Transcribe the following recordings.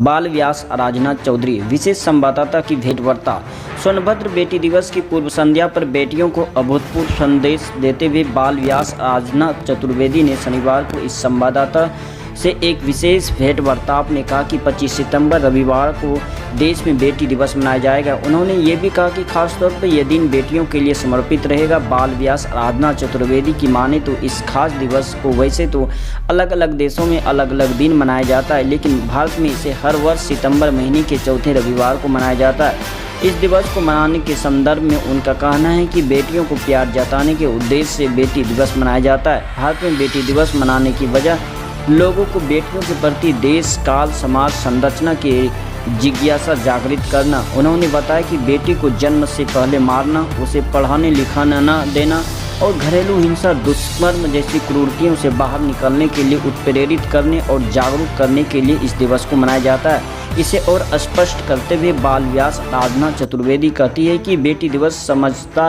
बाल व्यास आराधना चौधरी विशेष संवाददाता की भेंटवार्ता। सोनभद्र बेटी दिवस की पूर्व संध्या पर बेटियों को अभूतपूर्व संदेश देते हुए बाल व्यास आराधना चतुर्वेदी ने शनिवार को इस संवाददाता से एक विशेष भेंटवार्ता ने कहा कि 25 सितंबर रविवार को देश में बेटी दिवस मनाया जाएगा। उन्होंने ये भी कहा कि खासतौर पर यह दिन बेटियों के लिए समर्पित रहेगा। बाल व्यास आराधना चतुर्वेदी की माने तो इस खास दिवस को वैसे तो अलग अलग देशों में अलग अलग दिन मनाया जाता है, लेकिन भारत में इसे हर वर्ष सितंबर महीने के चौथे रविवार को मनाया जाता है। इस दिवस को मनाने के संदर्भ में उनका कहना है कि बेटियों को प्यार जताने के उद्देश्य से बेटी दिवस मनाया जाता है। भारत में बेटी दिवस मनाने की वजह लोगों को बेटियों के प्रति देश काल समाज संरचना की जिज्ञासा जागृत करना। उन्होंने बताया कि बेटी को जन्म से पहले मारना, उसे पढ़ाने लिखाने न देना और घरेलू हिंसा दुष्कर्म जैसी क्रूरतियों से बाहर निकलने के लिए उत्प्रेरित करने और जागरूक करने के लिए इस दिवस को मनाया जाता है। इसे और स्पष्ट करते हुए बाल व्यास आराधना चतुर्वेदी कहती है कि बेटी दिवस समझता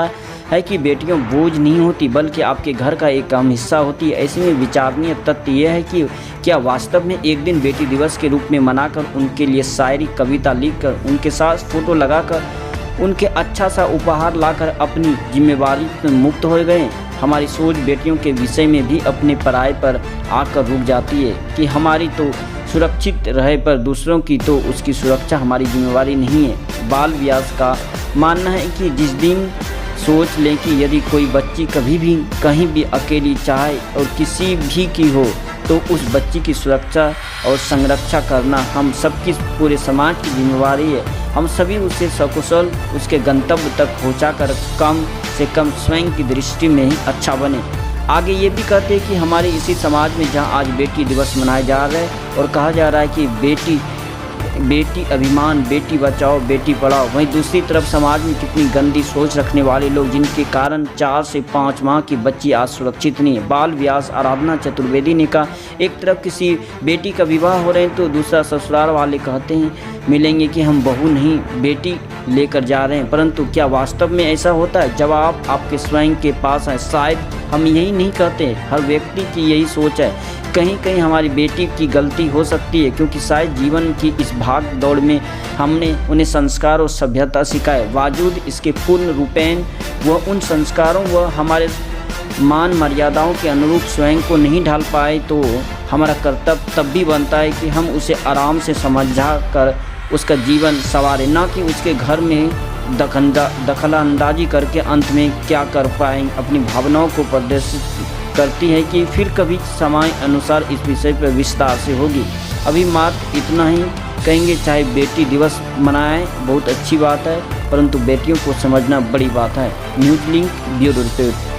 है कि बेटियां बोझ नहीं होती बल्कि आपके घर का एक अहम हिस्सा होती है। ऐसे में विचारणीय तथ्य यह है कि क्या वास्तव में एक दिन बेटी दिवस के रूप में मनाकर उनके लिए शायरी कविता लिखकर उनके साथ फोटो लगाकर उनके अच्छा सा उपहार लाकर अपनी जिम्मेवारी से मुक्त हो गए। हमारी सोच बेटियों के विषय में भी अपने पराये पर आकर रुक जाती है कि हमारी तो सुरक्षित रहे पर दूसरों की तो उसकी सुरक्षा हमारी जिम्मेवारी नहीं है। बाल व्यास का मानना है कि जिस दिन सोच लें कि यदि कोई बच्ची कभी भी कहीं भी अकेली चाहे और किसी भी की हो तो उस बच्ची की सुरक्षा और संरक्षा करना हम सबकी पूरे समाज की जिम्मेवारी है। हम सभी उसे सकुशल उसके गंतव्य तक पहुंचाकर कम से कम स्वयं की दृष्टि में ही अच्छा बने। आगे ये भी कहते हैं कि हमारे इसी समाज में जहां आज बेटी दिवस मनाया जा रहा है और कहा जा रहा है कि बेटी अभिमान, बेटी बचाओ बेटी पढ़ाओ, वहीं दूसरी तरफ समाज में कितनी गंदी सोच रखने वाले लोग जिनके कारण 4 से 5 माह की बच्ची आज सुरक्षित नहीं है। बाल व्यास आराधना चतुर्वेदी ने कहा, एक तरफ किसी बेटी का विवाह हो रहे हैं तो दूसरा ससुराल वाले कहते हैं मिलेंगे कि हम बहू नहीं बेटी लेकर जा रहे हैं, परंतु क्या वास्तव में ऐसा होता है? जवाब आपके स्वयं के पास है। शायद हम यही नहीं कहते, हर व्यक्ति की यही सोच है। कहीं कहीं हमारी बेटी की गलती हो सकती है क्योंकि शायद जीवन की इस भाग दौड़ में हमने उन्हें संस्कार और सभ्यता सिखाए, बावजूद इसके पूर्ण रूपेण वह उन संस्कारों व हमारे मान मर्यादाओं के अनुरूप स्वयं को नहीं ढाल पाए तो हमारा कर्तव्य तब भी बनता है कि हम उसे आराम से समझा कर उसका जीवन संवारें, न कि उसके घर में दखलंदाजी करके अंत में क्या कर पाएंगे अपनी भावनाओं को प्रदर्शित करती है कि फिर कभी समय अनुसार इस विषय पर विस्तार से होगी। अभी मात्र इतना ही कहेंगे, चाहे बेटी दिवस मनाएं बहुत अच्छी बात है, परंतु बेटियों को समझना बड़ी बात है। News link bureau report.